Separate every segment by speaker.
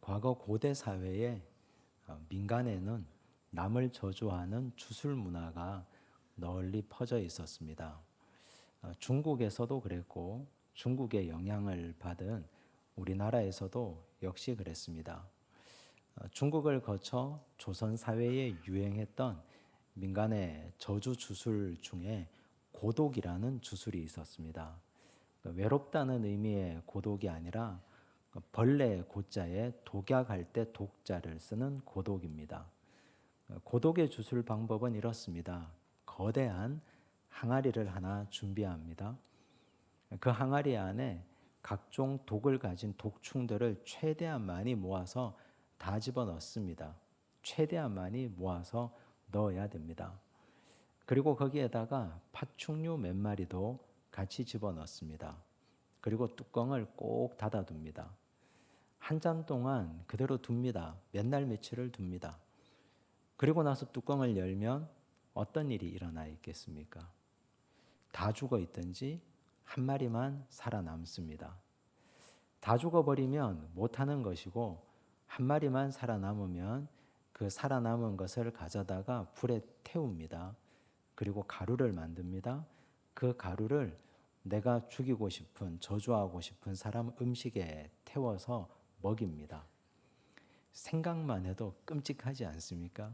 Speaker 1: 과거 고대 사회에 민간에는 남을 저주하는 주술 문화가 널리 퍼져 있었습니다. 중국에서도 그랬고 중국의 영향을 받은 우리나라에서도 역시 그랬습니다. 중국을 거쳐 조선 사회에 유행했던 민간의 저주 주술 중에 고독이라는 주술이 있었습니다. 외롭다는 의미의 고독이 아니라 벌레 고자에 독약할 때 독자를 쓰는 고독입니다. 고독의 주술 방법은 이렇습니다. 거대한 항아리를 하나 준비합니다. 그 항아리 안에 각종 독을 가진 독충들을 최대한 많이 모아서 다 집어넣습니다. 최대한 많이 모아서 넣어야 됩니다. 그리고 거기에다가 파충류 몇 마리도 같이 집어넣습니다. 그리고 뚜껑을 꼭 닫아둡니다. 한 잔 동안 그대로 둡니다. 몇 날 며칠을 둡니다. 그리고 나서 뚜껑을 열면 어떤 일이 일어나 있겠습니까? 다 죽어 있든지 한 마리만 살아남습니다. 다 죽어버리면 못하는 것이고 한 마리만 살아남으면 그 살아남은 것을 가져다가 불에 태웁니다. 그리고 가루를 만듭니다. 그 가루를 내가 죽이고 싶은, 저주하고 싶은 사람 음식에 태워서 먹입니다. 생각만 해도 끔찍하지 않습니까?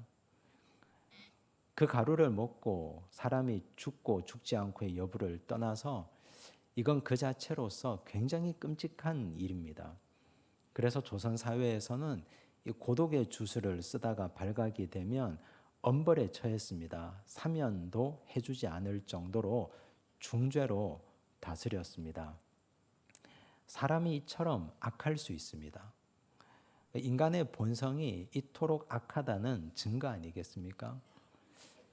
Speaker 1: 그 가루를 먹고 사람이 죽고 죽지 않고의 여부를 떠나서 이건 그 자체로서 굉장히 끔찍한 일입니다. 그래서 조선 사회에서는 이 고독의 주술을 쓰다가 발각이 되면 엄벌에 처했습니다. 사면도 해주지 않을 정도로 중죄로 다스렸습니다. 사람이 이처럼 악할 수 있습니다. 인간의 본성이 이토록 악하다는 증거 아니겠습니까?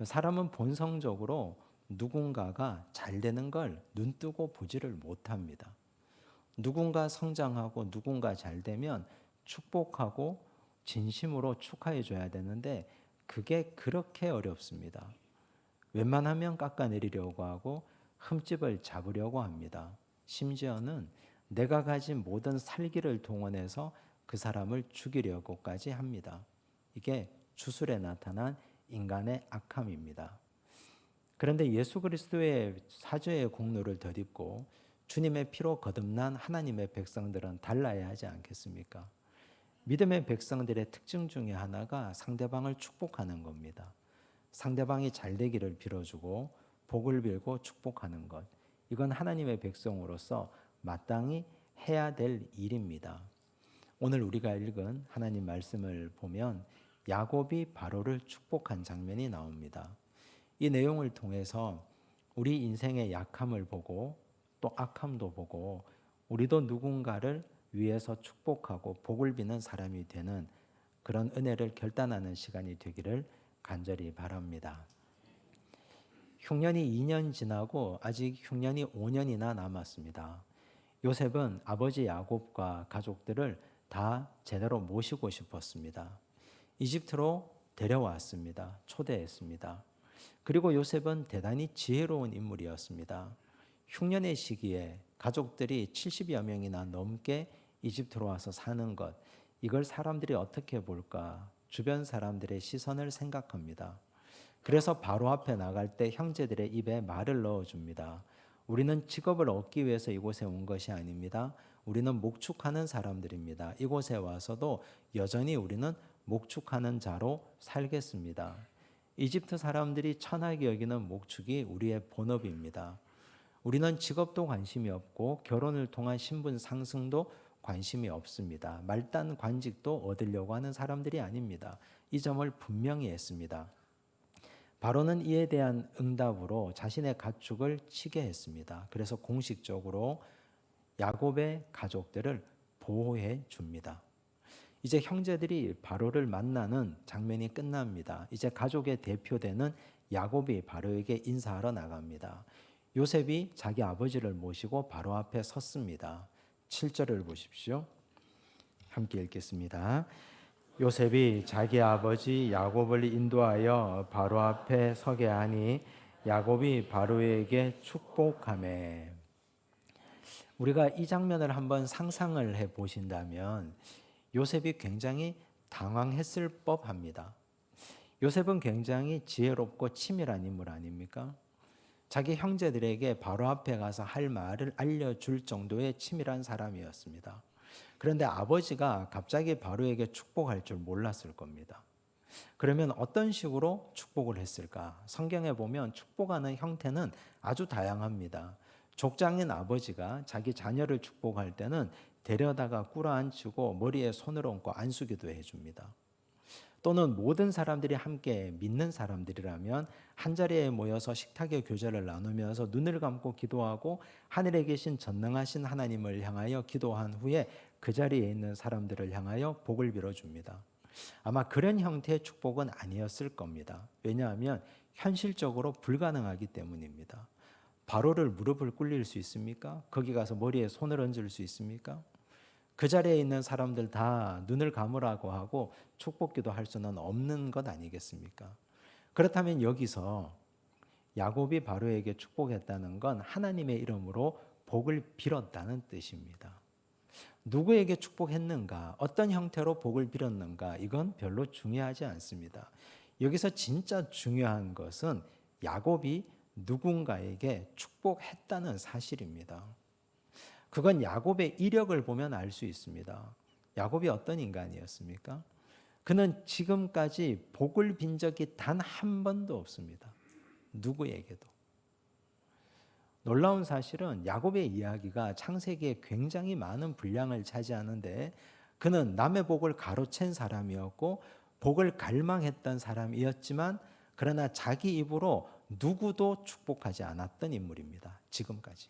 Speaker 1: 사람은 본성적으로 누군가가 잘 되는 걸 눈뜨고 보지를 못합니다. 누군가 성장하고 누군가 잘 되면 축복하고 진심으로 축하해 줘야 되는데 그게 그렇게 어렵습니다. 웬만하면 깎아내리려고 하고 흠집을 잡으려고 합니다. 심지어는 내가 가진 모든 살기를 동원해서 그 사람을 죽이려고까지 합니다. 이게 주술에 나타난 인간의 악함입니다. 그런데 예수 그리스도의 사죄의 공로를 덧입고 주님의 피로 거듭난 하나님의 백성들은 달라야 하지 않겠습니까? 믿음의 백성들의 특징 중에 하나가 상대방을 축복하는 겁니다. 상대방이 잘 되기를 빌어주고 복을 빌고 축복하는 것. 이건 하나님의 백성으로서 마땅히 해야 될 일입니다. 오늘 우리가 읽은 하나님 말씀을 보면 야곱이 바로를 축복한 장면이 나옵니다. 이 내용을 통해서 우리 인생의 약함을 보고 또 악함도 보고 우리도 누군가를 위해서 축복하고 복을 비는 사람이 되는 그런 은혜를 결단하는 시간이 되기를 간절히 바랍니다. 흉년이 2년 지나고 아직 흉년이 5년이나 남았습니다. 요셉은 아버지 야곱과 가족들을 다 제대로 모시고 싶었습니다. 이집트로 데려왔습니다. 초대했습니다. 그리고 요셉은 대단히 지혜로운 인물이었습니다. 흉년의 시기에 가족들이 70여 명이나 넘게 이집트로 와서 사는 것, 이걸 사람들이 어떻게 볼까? 주변 사람들의 시선을 생각합니다. 그래서 바로 앞에 나갈 때 형제들의 입에 말을 넣어줍니다. 우리는 직업을 얻기 위해서 이곳에 온 것이 아닙니다. 우리는 목축하는 사람들입니다. 이곳에 와서도 여전히 우리는 목축하는 자로 살겠습니다. 이집트 사람들이 천하게 여기는 목축이 우리의 본업입니다. 우리는 직업도 관심이 없고 결혼을 통한 신분 상승도 관심이 없습니다. 말단 관직도 얻으려고 하는 사람들이 아닙니다. 이 점을 분명히 했습니다. 바로는 이에 대한 응답으로 자신의 가축을 치게 했습니다. 그래서 공식적으로 야곱의 가족들을 보호해 줍니다. 이제 형제들이 바로를 만나는 장면이 끝납니다. 이제 가족의 대표되는 야곱이 바로에게 인사하러 나갑니다. 요셉이 자기 아버지를 모시고 바로 앞에 섰습니다. 7절을 보십시오. 함께 읽겠습니다. 요셉이 자기 아버지 야곱을 인도하여 바로 앞에 서게 하니 야곱이 바로에게 축복하매. 우리가 이 장면을 한번 상상을 해 보신다면 요셉이 굉장히 당황했을 법합니다. 요셉은 굉장히 지혜롭고 치밀한 인물 아닙니까? 자기 형제들에게 바로 앞에 가서 할 말을 알려줄 정도의 치밀한 사람이었습니다. 그런데 아버지가 갑자기 바로에게 축복할 줄 몰랐을 겁니다. 그러면 어떤 식으로 축복을 했을까? 성경에 보면 축복하는 형태는 아주 다양합니다. 족장인 아버지가 자기 자녀를 축복할 때는 데려다가 꿇어앉히고 머리에 손을 얹고 안수기도 해줍니다. 또는 모든 사람들이 함께 믿는 사람들이라면 한자리에 모여서 식탁의 교제를 나누면서 눈을 감고 기도하고 하늘에 계신 전능하신 하나님을 향하여 기도한 후에 그 자리에 있는 사람들을 향하여 복을 빌어줍니다. 아마 그런 형태의 축복은 아니었을 겁니다. 왜냐하면 현실적으로 불가능하기 때문입니다. 바로를 무릎을 꿇릴 수 있습니까? 거기 가서 머리에 손을 얹을 수 있습니까? 그 자리에 있는 사람들 다 눈을 감으라고 하고 축복기도 할 수는 없는 것 아니겠습니까? 그렇다면 여기서 야곱이 바로에게 축복했다는 건 하나님의 이름으로 복을 빌었다는 뜻입니다. 누구에게 축복했는가, 어떤 형태로 복을 빌었는가, 이건 별로 중요하지 않습니다. 여기서 진짜 중요한 것은 야곱이 누군가에게 축복했다는 사실입니다. 그건 야곱의 이력을 보면 알 수 있습니다. 야곱이 어떤 인간이었습니까? 그는 지금까지 복을 빈 적이 단 한 번도 없습니다. 누구에게도. 놀라운 사실은 야곱의 이야기가 창세기에 굉장히 많은 분량을 차지하는데 그는 남의 복을 가로챈 사람이었고 복을 갈망했던 사람이었지만 그러나 자기 입으로 누구도 축복하지 않았던 인물입니다. 지금까지.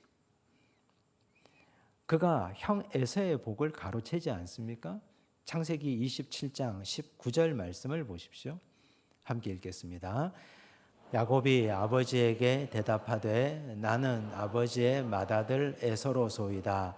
Speaker 1: 그가 형 에서의 복을 가로채지 않습니까? 창세기 27장 19절 말씀을 보십시오. 함께 읽겠습니다. 야곱이 아버지에게 대답하되 나는 아버지의 맏아들 에서로소이다.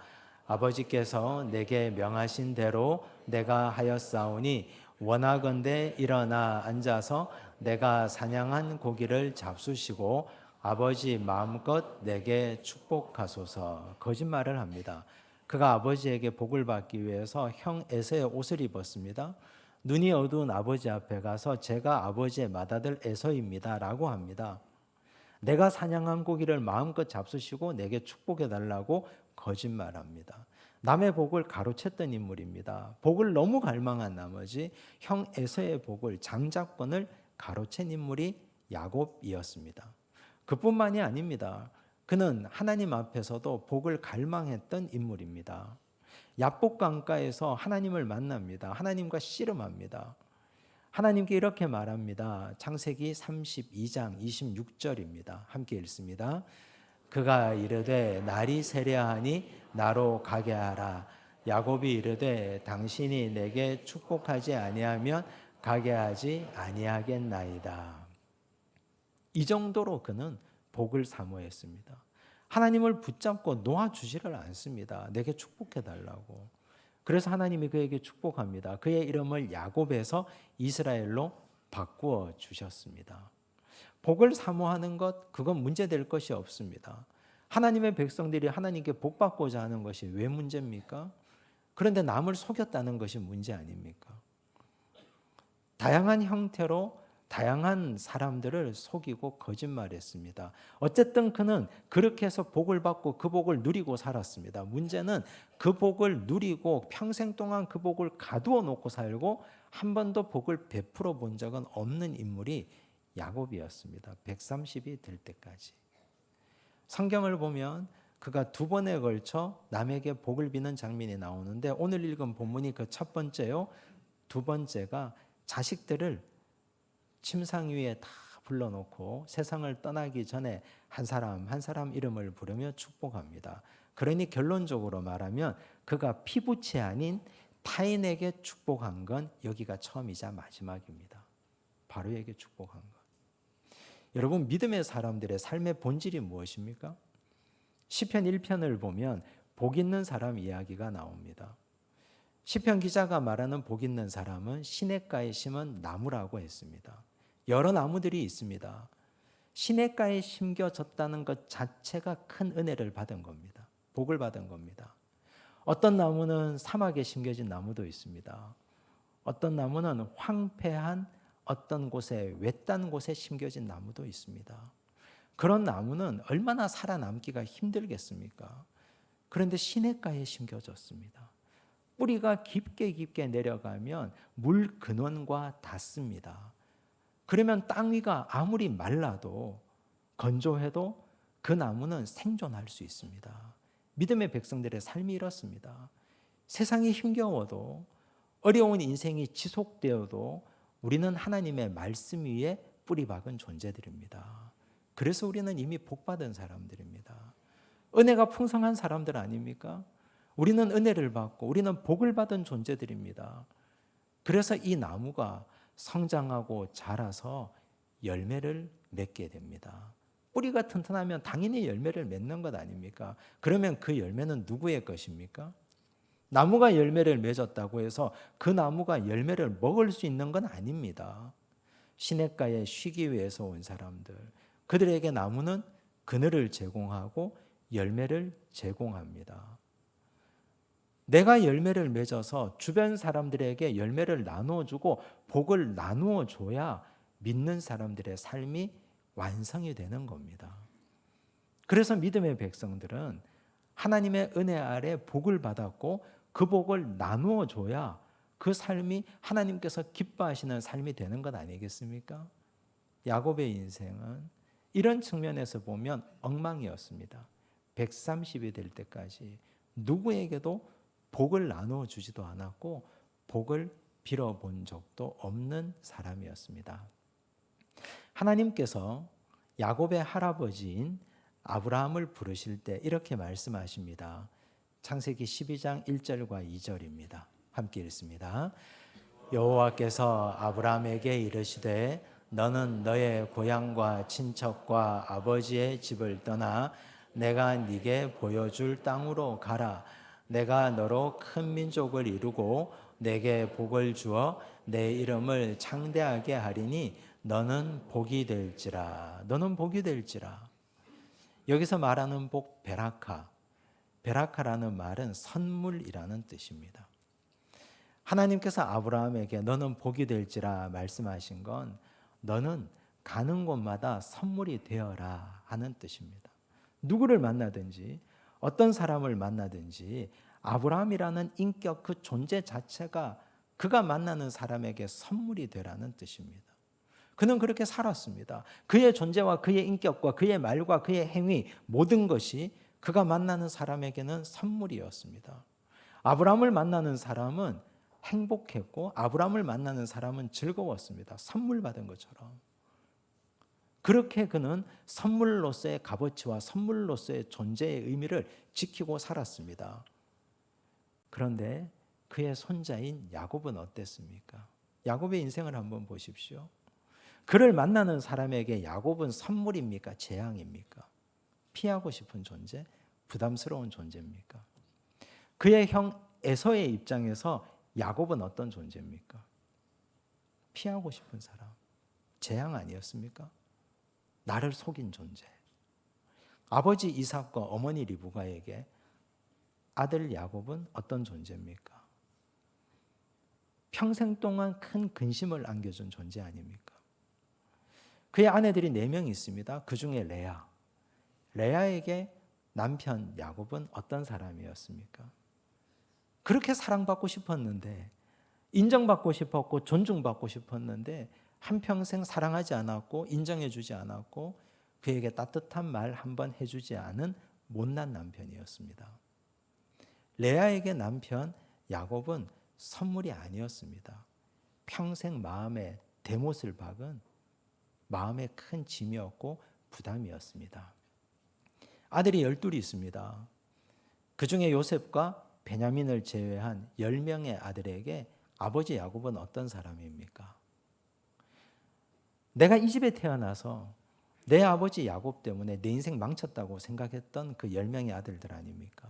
Speaker 1: 아버지께서 내게 명하신 대로 내가 하였사오니 원하건대 일어나 앉아서 내가 사냥한 고기를 잡수시고 아버지 마음껏 내게 축복하소서. 거짓말을 합니다. 그가 아버지에게 복을 받기 위해서 형 에서의 옷을 입었습니다. 눈이 어두운 아버지 앞에 가서 제가 아버지의 맏아들 에서입니다 라고 합니다. 내가 사냥한 고기를 마음껏 잡수시고 내게 축복해 달라고 거짓말합니다. 남의 복을 가로챘던 인물입니다. 복을 너무 갈망한 나머지 형 에서의 복을 장자권을 가로챈 인물이 야곱이었습니다. 그뿐만이 아닙니다. 그는 하나님 앞에서도 복을 갈망했던 인물입니다. 야복 강가에서 하나님을 만납니다. 하나님과 씨름합니다. 하나님께 이렇게 말합니다. 창세기 32장 26절입니다. 함께 읽습니다. 그가 이르되 날이 세려하니 나로 가게 하라. 야곱이 이르되 당신이 내게 축복하지 아니하면 가게 하지 아니하겠나이다. 이 정도로 그는 복을 사모했습니다. 하나님을 붙잡고 놓아주지를 않습니다. 내게 축복해 달라고. 그래서 하나님이 그에게 축복합니다. 그의 이름을 야곱에서 이스라엘로 바꾸어 주셨습니다. 복을 사모하는 것, 그건 문제될 것이 없습니다. 하나님의 백성들이 하나님께 복 받고자 하는 것이 왜 문제입니까? 그런데 남을 속였다는 것이 문제 아닙니까? 다양한 형태로 다양한 사람들을 속이고 거짓말했습니다. 어쨌든 그는 그렇게 해서 복을 받고 그 복을 누리고 살았습니다. 문제는 그 복을 누리고 평생 동안 그 복을 가두어 놓고 살고 한 번도 복을 베풀어 본 적은 없는 인물이 야곱이었습니다. 130이 될 때까지. 성경을 보면 그가 두 번에 걸쳐 남에게 복을 비는 장면이 나오는데 오늘 읽은 본문이 그 첫 번째요. 두 번째가 자식들을 침상 위에 다 불러놓고 세상을 떠나기 전에 한 사람 한 사람 이름을 부르며 축복합니다. 그러니 결론적으로 말하면 그가 피부치 아닌 타인에게 축복한 건 여기가 처음이자 마지막입니다. 바로에게 축복한 것. 여러분, 믿음의 사람들의 삶의 본질이 무엇입니까? 시편 1편을 보면 복 있는 사람 이야기가 나옵니다. 시편 기자가 말하는 복 있는 사람은 시냇가에 심은 나무라고 했습니다. 여러 나무들이 있습니다. 시냇가에 심겨졌다는 것 자체가 큰 은혜를 받은 겁니다. 복을 받은 겁니다. 어떤 나무는 사막에 심겨진 나무도 있습니다. 어떤 나무는 황폐한 어떤 곳에 외딴 곳에 심겨진 나무도 있습니다. 그런 나무는 얼마나 살아남기가 힘들겠습니까? 그런데 시냇가에 심겨졌습니다. 뿌리가 깊게 내려가면 물 근원과 닿습니다. 그러면 땅 위가 아무리 말라도 건조해도 그 나무는 생존할 수 있습니다. 믿음의 백성들의 삶이 이렇습니다. 세상이 힘겨워도 어려운 인생이 지속되어도 우리는 하나님의 말씀 위에 뿌리 박은 존재들입니다. 그래서 우리는 이미 복받은 사람들입니다. 은혜가 풍성한 사람들 아닙니까? 우리는 은혜를 받고 우리는 복을 받은 존재들입니다. 그래서 이 나무가 성장하고 자라서 열매를 맺게 됩니다. 뿌리가 튼튼하면 당연히 열매를 맺는 것 아닙니까? 그러면 그 열매는 누구의 것입니까? 나무가 열매를 맺었다고 해서 그 나무가 열매를 먹을 수 있는 건 아닙니다. 시냇가에 쉬기 위해서 온 사람들, 그들에게 나무는 그늘을 제공하고 열매를 제공합니다. 내가 열매를 맺어서 주변 사람들에게 열매를 나누어주고 복을 나누어줘야 믿는 사람들의 삶이 완성이 되는 겁니다. 그래서 믿음의 백성들은 하나님의 은혜 아래 복을 받았고 그 복을 나누어줘야 그 삶이 하나님께서 기뻐하시는 삶이 되는 것 아니겠습니까? 야곱의 인생은 이런 측면에서 보면 엉망이었습니다. 130이 될 때까지 누구에게도 복을 나누어 주지도 않았고 복을 빌어본 적도 없는 사람이었습니다. 하나님께서 야곱의 할아버지인 아브라함을 부르실 때 이렇게 말씀하십니다. 창세기 12장 1절과 2절입니다. 함께 읽습니다. 여호와께서 아브라함에게 이르시되 너는 너의 고향과 친척과 아버지의 집을 떠나 내가 네게 보여줄 땅으로 가라. 내가 너로 큰 민족을 이루고 내게 복을 주어 내 이름을 창대하게 하리니 너는 복이 될지라. 너는 복이 될지라. 여기서 말하는 복 베라카. 베라카라는 말은 선물이라는 뜻입니다. 하나님께서 아브라함에게 너는 복이 될지라 말씀하신 건 너는 가는 곳마다 선물이 되어라 하는 뜻입니다. 누구를 만나든지 어떤 사람을 만나든지 아브라함이라는 인격 그 존재 자체가 그가 만나는 사람에게 선물이 되라는 뜻입니다. 그는 그렇게 살았습니다. 그의 존재와 그의 인격과 그의 말과 그의 행위 모든 것이 그가 만나는 사람에게는 선물이었습니다. 아브라함을 만나는 사람은 행복했고 아브라함을 만나는 사람은 즐거웠습니다. 선물 받은 것처럼. 그렇게 그는 선물로서의 값어치와 선물로서의 존재의 의미를 지키고 살았습니다. 그런데 그의 손자인 야곱은 어땠습니까? 야곱의 인생을 한번 보십시오. 그를 만나는 사람에게 야곱은 선물입니까? 재앙입니까? 피하고 싶은 존재? 부담스러운 존재입니까? 그의 형 에서의 입장에서 야곱은 어떤 존재입니까? 피하고 싶은 사람. 재앙 아니었습니까? 나를 속인 존재. 아버지 이삭과 어머니 리브가에게 아들 야곱은 어떤 존재입니까? 평생 동안 큰 근심을 안겨준 존재 아닙니까? 그의 아내들이 4명이 있습니다. 그 중에 레아. 레아에게 남편 야곱은 어떤 사람이었습니까? 그렇게 사랑받고 싶었는데, 인정받고 싶었고 존중받고 싶었는데 한평생 사랑하지 않았고 인정해주지 않았고 그에게 따뜻한 말 한번 해주지 않은 못난 남편이었습니다. 레아에게 남편 야곱은 선물이 아니었습니다. 평생 마음에 대못을 박은 마음의 큰 짐이었고 부담이었습니다. 아들이 12이 있습니다. 그 중에 요셉과 베냐민을 제외한 10명의 아들에게 아버지 야곱은 어떤 사람입니까? 내가 이 집에 태어나서 내 아버지 야곱 때문에 내 인생 망쳤다고 생각했던 그 10명의 아들들 아닙니까?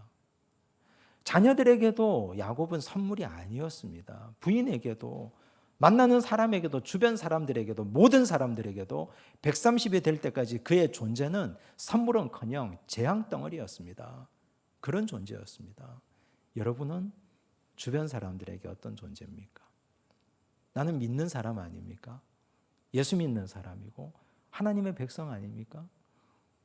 Speaker 1: 자녀들에게도 야곱은 선물이 아니었습니다. 부인에게도 만나는 사람에게도 주변 사람들에게도 모든 사람들에게도 130이 될 때까지 그의 존재는 선물은커녕 재앙 덩어리였습니다. 그런 존재였습니다. 여러분은 주변 사람들에게 어떤 존재입니까? 나는 믿는 사람 아닙니까? 예수 믿는 사람이고 하나님의 백성 아닙니까?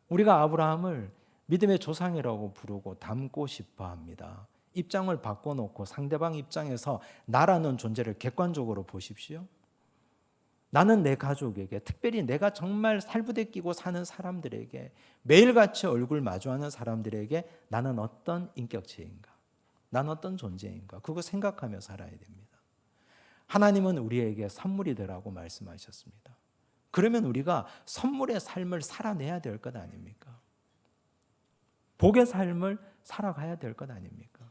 Speaker 1: 우리가 아브라함을 믿음의 조상이라고 부르고 닮고 싶어 합니다. 입장을 바꿔놓고 상대방 입장에서 나라는 존재를 객관적으로 보십시오. 나는 내 가족에게, 특별히 내가 정말 살부대 끼고 사는 사람들에게, 매일같이 얼굴 마주하는 사람들에게 나는 어떤 인격체인가? 난 어떤 존재인가? 그거 생각하며 살아야 됩니다. 하나님은 우리에게 선물이 되라고 말씀하셨습니다. 그러면 우리가 선물의 삶을 살아내야 될 것 아닙니까? 복의 삶을 살아가야 될 것 아닙니까?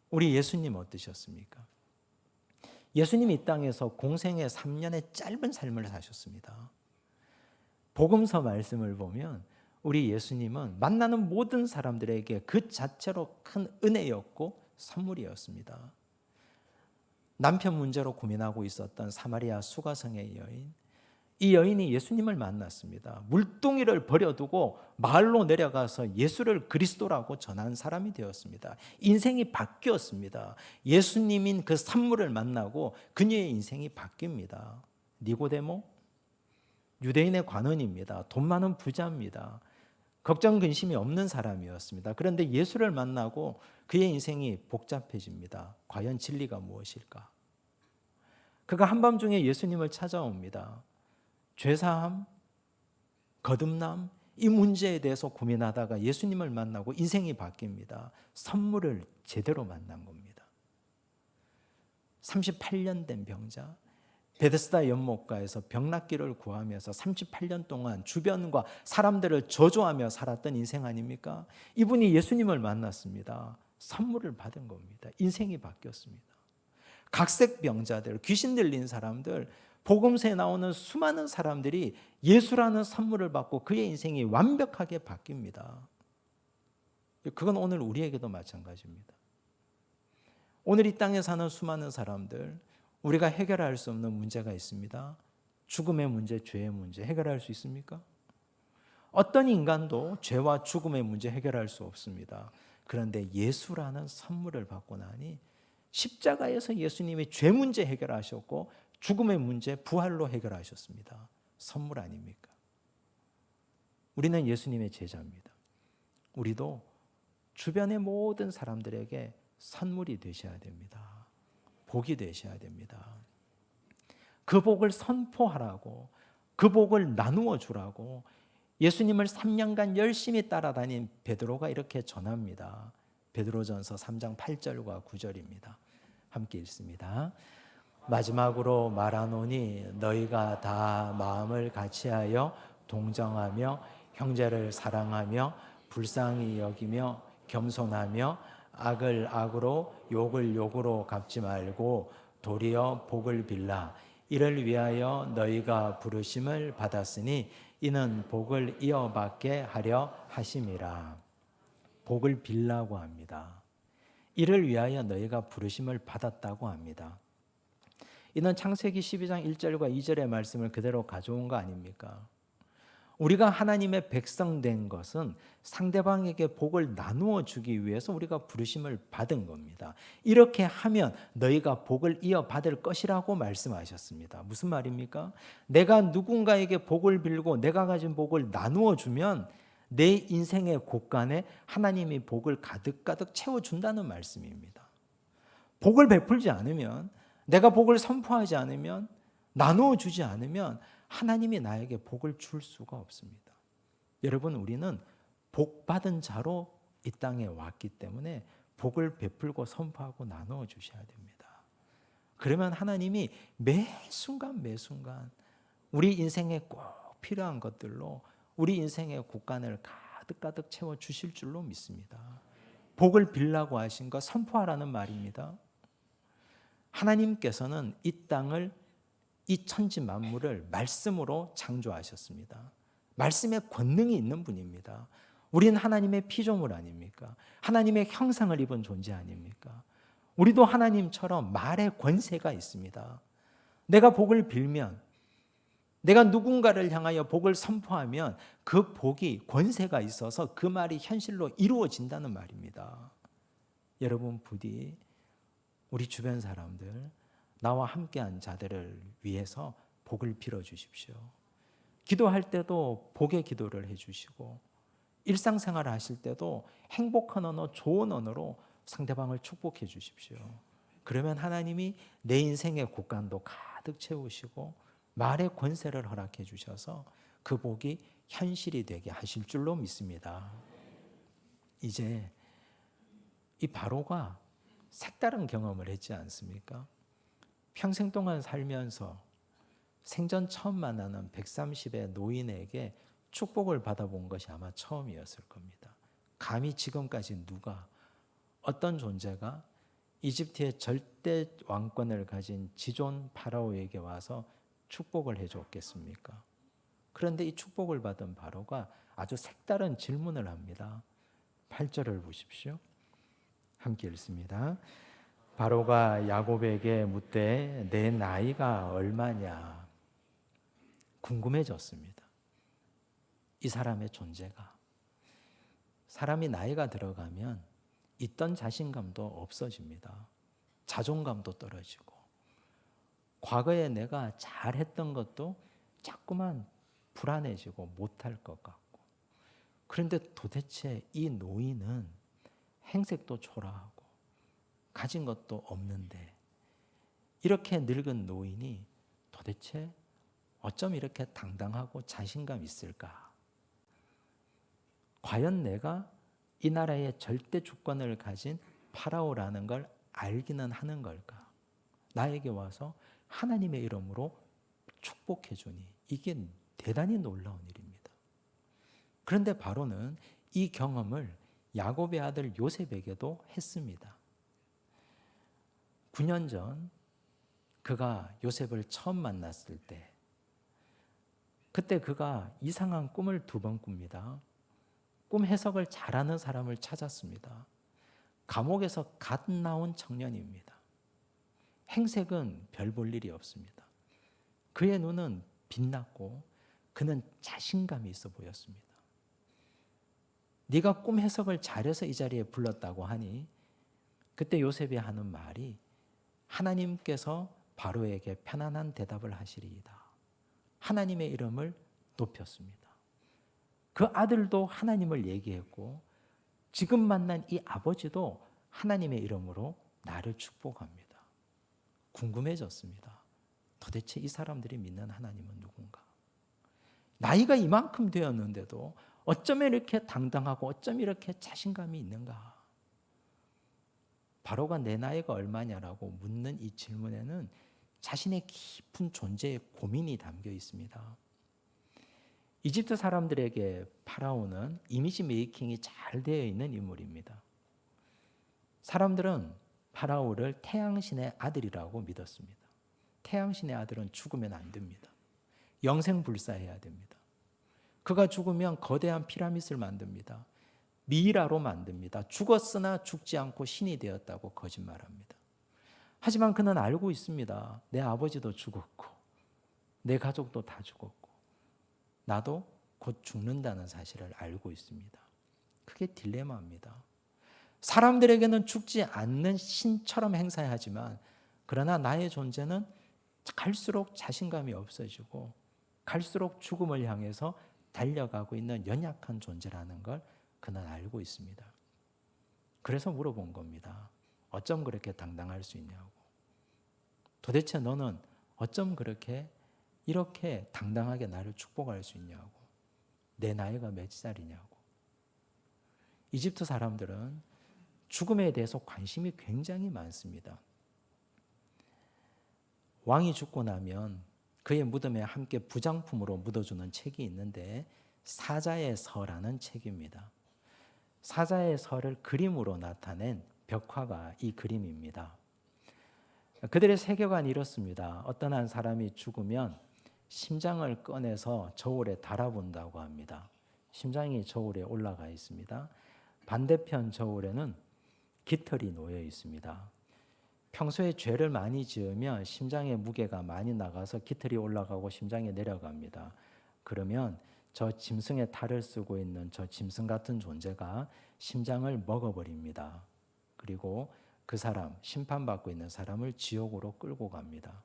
Speaker 1: 우리 예수님 어떠셨습니까? 예수님 이 땅에서 공생의 3년의 짧은 삶을 사셨습니다. 복음서 말씀을 보면 우리 예수님은 만나는 모든 사람들에게 그 자체로 큰 은혜였고 선물이었습니다. 남편 문제로 고민하고 있었던 사마리아 수가성의 여인, 이 여인이 예수님을 만났습니다. 물동이를 버려두고 마을로 내려가서 예수를 그리스도라고 전한 사람이 되었습니다. 인생이 바뀌었습니다. 예수님인 그 산물을 만나고 그녀의 인생이 바뀝니다. 니고데모, 유대인의 관원입니다. 돈 많은 부자입니다. 걱정 근심이 없는 사람이었습니다. 그런데 예수를 만나고 그의 인생이 복잡해집니다. 과연 진리가 무엇일까? 그가 한밤중에 예수님을 찾아옵니다. 죄사함, 거듭남, 이 문제에 대해서 고민하다가 예수님을 만나고 인생이 바뀝니다. 선물을 제대로 만난 겁니다. 38년 된 병자, 베데스다 연못가에서 병 낫기를 구하면서 38년 동안 주변과 사람들을 저주하며 살았던 인생 아닙니까? 이분이 예수님을 만났습니다. 선물을 받은 겁니다. 인생이 바뀌었습니다. 각색 병자들, 귀신 들린 사람들, 복음서에 나오는 수많은 사람들이 예수라는 선물을 받고 그의 인생이 완벽하게 바뀝니다. 그건 오늘 우리에게도 마찬가지입니다. 오늘 이 땅에 사는 수많은 사람들, 우리가 해결할 수 없는 문제가 있습니다. 죽음의 문제, 죄의 문제 해결할 수 있습니까? 어떤 인간도 죄와 죽음의 문제 해결할 수 없습니다. 그런데 예수라는 선물을 받고 나니 십자가에서 예수님이 죄 문제 해결하셨고 죽음의 문제 부활로 해결하셨습니다. 선물 아닙니까? 우리는 예수님의 제자입니다. 우리도 주변의 모든 사람들에게 선물이 되셔야 됩니다. 복이 되셔야 됩니다. 그 복을 선포하라고, 그 복을 나누어 주라고 예수님을 3년간 열심히 따라다닌 베드로가 이렇게 전합니다. 베드로전서 3장 8절과 9절입니다. 함께 읽습니다. 마지막으로 말하노니 너희가 다 마음을 같이하여 동정하며 형제를 사랑하며 불쌍히 여기며 겸손하며 악을 악으로 욕을 욕으로 갚지 말고 도리어 복을 빌라. 이를 위하여 너희가 부르심을 받았으니 이는 복을 이어받게 하려 하심이라. 복을 빌라고 합니다. 이를 위하여 너희가 부르심을 받았다고 합니다. 이는 창세기 12장 1절과 2절의 말씀을 그대로 가져온 거 아닙니까? 우리가 하나님의 백성 된 것은 상대방에게 복을 나누어 주기 위해서 우리가 부르심을 받은 겁니다. 이렇게 하면 너희가 복을 이어받을 것이라고 말씀하셨습니다. 무슨 말입니까? 내가 누군가에게 복을 빌고 내가 가진 복을 나누어 주면 내 인생의 곳간에 하나님이 복을 가득가득 채워준다는 말씀입니다. 복을 베풀지 않으면, 내가 복을 선포하지 않으면, 나누어 주지 않으면 하나님이 나에게 복을 줄 수가 없습니다. 여러분, 우리는 복 받은 자로 이 땅에 왔기 때문에 복을 베풀고 선포하고 나누어 주셔야 됩니다. 그러면 하나님이 매 순간 우리 인생에 꼭 필요한 것들로 우리 인생의 곳간을 가득가득 채워 주실 줄로 믿습니다. 복을 빌라고 하신 것 선포하라는 말입니다. 하나님께서는 이 땅을, 이 천지 만물을 말씀으로 창조하셨습니다. 말씀에 권능이 있는 분입니다. 우리는 하나님의 피조물 아닙니까? 하나님의 형상을 입은 존재 아닙니까? 우리도 하나님처럼 말의 권세가 있습니다. 내가 복을 빌면, 내가 누군가를 향하여 복을 선포하면 그 복이 권세가 있어서 그 말이 현실로 이루어진다는 말입니다. 여러분 부디 우리 주변 사람들, 나와 함께한 자들을 위해서 복을 빌어 주십시오. 기도할 때도 복의 기도를 해주시고, 일상생활을 하실 때도 행복한 언어, 좋은 언어로 상대방을 축복해 주십시오. 그러면 하나님이 내 인생의 곳간도 가득 채우시고 말의 권세를 허락해 주셔서 그 복이 현실이 되게 하실 줄로 믿습니다. 이제 이 바로가 색다른 경험을 했지 않습니까? 평생 동안 살면서 생전 처음 만나는 130의 노인에게 축복을 받아본 것이 아마 처음이었을 겁니다. 감히 지금까지 누가, 어떤 존재가 이집트의 절대 왕권을 가진 지존 파라오에게 와서 축복을 해줬겠습니까? 그런데 이 축복을 받은 바로가 아주 색다른 질문을 합니다. 8절을 보십시오. 함께 읽습니다. 바로가 야곱에게 묻되 내 나이가 얼마냐? 궁금해졌습니다. 이 사람의 존재가. 사람이 나이가 들어가면 있던 자신감도 없어집니다. 자존감도 떨어지고, 과거에 내가 잘했던 것도 자꾸만 불안해지고 못할 것 같고. 그런데 도대체 이 노인은 행색도 초라하고 가진 것도 없는데, 이렇게 늙은 노인이 도대체 어쩜 이렇게 당당하고 자신감 있을까? 과연 내가 이 나라의 절대 주권을 가진 파라오라는 걸 알기는 하는 걸까? 나에게 와서 하나님의 이름으로 축복해 주니 이게 대단히 놀라운 일입니다. 그런데 바로는 이 경험을 야곱의 아들 요셉에게도 했습니다. 9년 전 그가 요셉을 처음 만났을 때, 그때 그가 이상한 꿈을 2번 꿉니다. 꿈 해석을 잘하는 사람을 찾았습니다. 감옥에서 갓 나온 청년입니다. 행색은 별 볼 일이 없습니다. 그의 눈은 빛났고 그는 자신감이 있어 보였습니다. 네가 꿈 해석을 잘해서 이 자리에 불렀다고 하니, 그때 요셉이 하는 말이 하나님께서 바로에게 편안한 대답을 하시리이다. 하나님의 이름을 높였습니다. 그 아들도 하나님을 얘기했고, 지금 만난 이 아버지도 하나님의 이름으로 나를 축복합니다. 궁금해졌습니다. 도대체 이 사람들이 믿는 하나님은 누군가? 나이가 이만큼 되었는데도 어쩜 이렇게 당당하고 어쩜 이렇게 자신감이 있는가? 바로가 내 나이가 얼마냐라고 묻는 이 질문에는 자신의 깊은 존재의 고민이 담겨 있습니다. 이집트 사람들에게 파라오는 이미지 메이킹이 잘 되어 있는 인물입니다. 사람들은 파라오를 태양신의 아들이라고 믿었습니다. 태양신의 아들은 죽으면 안 됩니다. 영생불사해야 됩니다. 그가 죽으면 거대한 피라밋을 만듭니다. 미이라로 만듭니다. 죽었으나 죽지 않고 신이 되었다고 거짓말합니다. 하지만 그는 알고 있습니다. 내 아버지도 죽었고 내 가족도 다 죽었고 나도 곧 죽는다는 사실을 알고 있습니다. 그게 딜레마입니다. 사람들에게는 죽지 않는 신처럼 행사하지만, 그러나 나의 존재는 갈수록 자신감이 없어지고 갈수록 죽음을 향해서 달려가고 있는 연약한 존재라는 걸 그는 알고 있습니다. 그래서 물어본 겁니다. 어쩜 그렇게 당당할 수 있냐고. 도대체 너는 어쩜 그렇게 이렇게 당당하게 나를 축복할 수 있냐고. 내 나이가 몇 살이냐고. 이집트 사람들은 죽음에 대해서 관심이 굉장히 많습니다. 왕이 죽고 나면 그의 무덤에 함께 부장품으로 묻어주는 책이 있는데 사자의 서라는 책입니다. 사자의 서를 그림으로 나타낸 벽화가 이 그림입니다. 그들의 세계관이 이렇습니다. 어떤 한 사람이 죽으면 심장을 꺼내서 저울에 달아본다고 합니다. 심장이 저울에 올라가 있습니다. 반대편 저울에는 깃털이 놓여 있습니다. 평소에 죄를 많이 지으면 심장의 무게가 많이 나가서 깃털이 올라가고 심장에 내려갑니다. 그러면 저 짐승의 탈을 쓰고 있는 저 짐승 같은 존재가 심장을 먹어버립니다. 그리고 그 사람, 심판받고 있는 사람을 지옥으로 끌고 갑니다.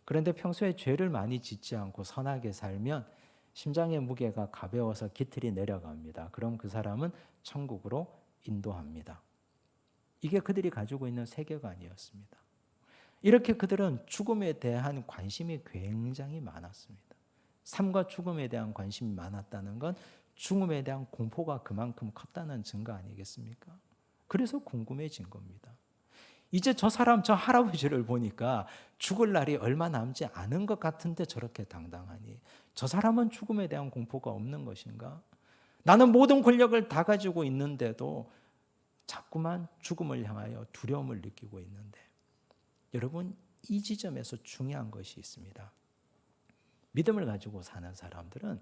Speaker 1: 그런데 평소에 죄를 많이 짓지 않고 선하게 살면 심장의 무게가 가벼워서 기틀이 내려갑니다. 그럼 그 사람은 천국으로 인도합니다. 이게 그들이 가지고 있는 세계관이었습니다. 이렇게 그들은 죽음에 대한 관심이 굉장히 많았습니다. 삶과 죽음에 대한 관심이 많았다는 건 죽음에 대한 공포가 그만큼 컸다는 증거 아니겠습니까? 그래서 궁금해진 겁니다. 이제 저 사람, 저 할아버지를 보니까 죽을 날이 얼마 남지 않은 것 같은데 저렇게 당당하니 저 사람은 죽음에 대한 공포가 없는 것인가? 나는 모든 권력을 다 가지고 있는데도 자꾸만 죽음을 향하여 두려움을 느끼고 있는데, 여러분, 이 지점에서 중요한 것이 있습니다. 믿음을 가지고 사는 사람들은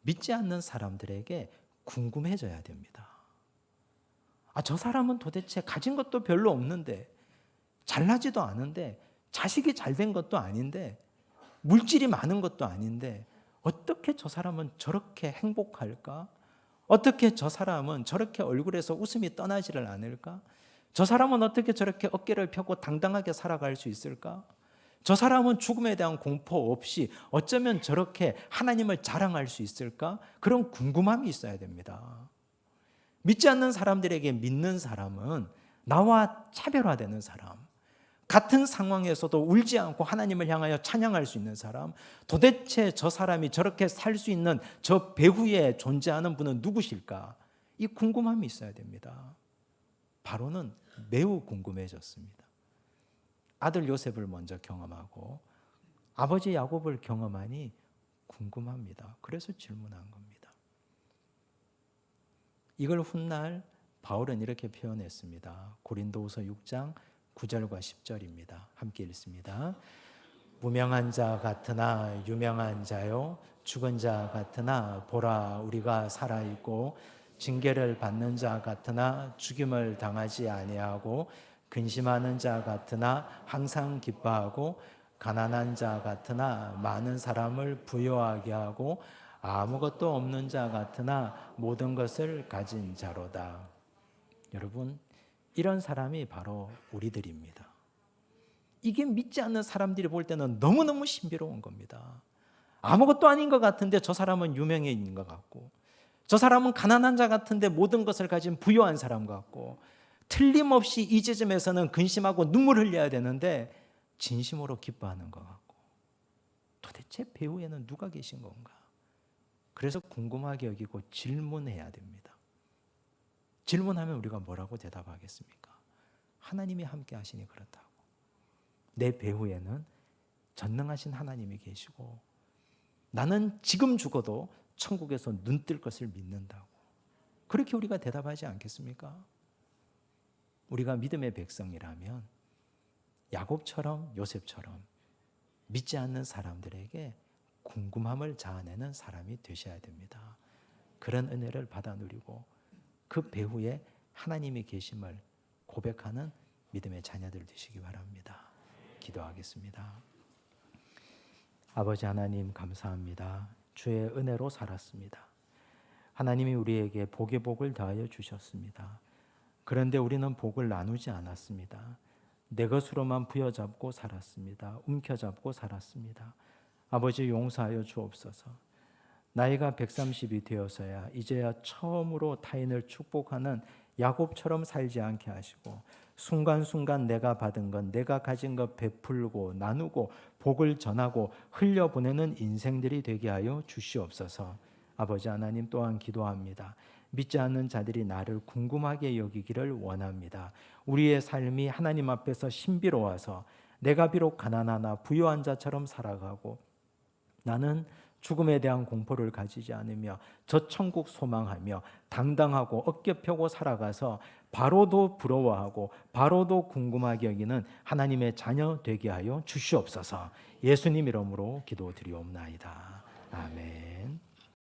Speaker 1: 믿지 않는 사람들에게 궁금해져야 됩니다. 저 사람은 도대체 가진 것도 별로 없는데, 잘나지도 않은데, 자식이 잘된 것도 아닌데, 물질이 많은 것도 아닌데 어떻게 저 사람은 저렇게 행복할까? 어떻게 저 사람은 저렇게 얼굴에서 웃음이 떠나지를 않을까? 저 사람은 어떻게 저렇게 어깨를 펴고 당당하게 살아갈 수 있을까? 저 사람은 죽음에 대한 공포 없이 어쩌면 저렇게 하나님을 자랑할 수 있을까? 그런 궁금함이 있어야 됩니다. 믿지 않는 사람들에게 믿는 사람은 나와 차별화되는 사람, 같은 상황에서도 울지 않고 하나님을 향하여 찬양할 수 있는 사람, 도대체 저 사람이 저렇게 살 수 있는 저 배후에 존재하는 분은 누구실까? 이 궁금함이 있어야 됩니다. 바로는 매우 궁금해졌습니다. 아들 요셉을 먼저 경험하고 아버지 야곱을 경험하니 궁금합니다. 그래서 질문한 겁니다. 이걸 훗날 바울은 이렇게 표현했습니다. 고린도후서 6장 9절과 10절입니다. 함께 읽습니다. 무명한 자 같으나 유명한 자요, 죽은 자 같으나 보라 우리가 살아있고, 징계를 받는 자 같으나 죽임을 당하지 아니하고, 근심하는 자 같으나 항상 기뻐하고, 가난한 자 같으나 많은 사람을 부유하게 하고, 아무것도 없는 자 같으나 모든 것을 가진 자로다. 여러분, 이런 사람이 바로 우리들입니다. 이게 믿지 않는 사람들이 볼 때는 너무너무 신비로운 겁니다. 아무것도 아닌 것 같은데 저 사람은 유명해진 것 같고, 저 사람은 가난한 자 같은데 모든 것을 가진 부유한 사람 같고, 틀림없이 이 지점에서는 근심하고 눈물 흘려야 되는데 진심으로 기뻐하는 것 같고, 도대체 배후에는 누가 계신 건가? 그래서 궁금하게 여기고 질문해야 됩니다. 질문하면 우리가 뭐라고 대답하겠습니까? 하나님이 함께 하시니 그렇다고. 내 배후에는 전능하신 하나님이 계시고 나는 지금 죽어도 천국에서 눈 뜰 것을 믿는다고. 그렇게 우리가 대답하지 않겠습니까? 우리가 믿음의 백성이라면 야곱처럼 요셉처럼 믿지 않는 사람들에게 궁금함을 자아내는 사람이 되셔야 됩니다. 그런 은혜를 받아 누리고 그 배후에 하나님이 계심을 고백하는 믿음의 자녀들 되시기 바랍니다. 기도하겠습니다. 아버지 하나님 감사합니다. 주의 은혜로 살았습니다. 하나님이 우리에게 복의 복을 더하여 주셨습니다. 그런데 우리는 복을 나누지 않았습니다. 내 것으로만 부여잡고 살았습니다. 움켜잡고 살았습니다. 아버지 용서하여 주옵소서. 나이가 130이 되어서야 이제야 처음으로 타인을 축복하는 야곱처럼 살지 않게 하시고, 순간순간 내가 받은 것, 내가 가진 것 베풀고 나누고 복을 전하고 흘려보내는 인생들이 되게 하여 주시옵소서. 아버지 하나님, 또한 기도합니다. 믿지 않는 자들이 나를 궁금하게 여기기를 원합니다. 우리의 삶이 하나님 앞에서 신비로워서 내가 비록 가난하나 부유한 자처럼 살아가고, 나는 죽음에 대한 공포를 가지지 않으며 저 천국 소망하며 당당하고 어깨 펴고 살아가서 바로도 부러워하고 바로도 궁금하게 여기는 하나님의 자녀 되게 하여 주시옵소서. 예수님 이름으로 기도드리옵나이다. 아멘.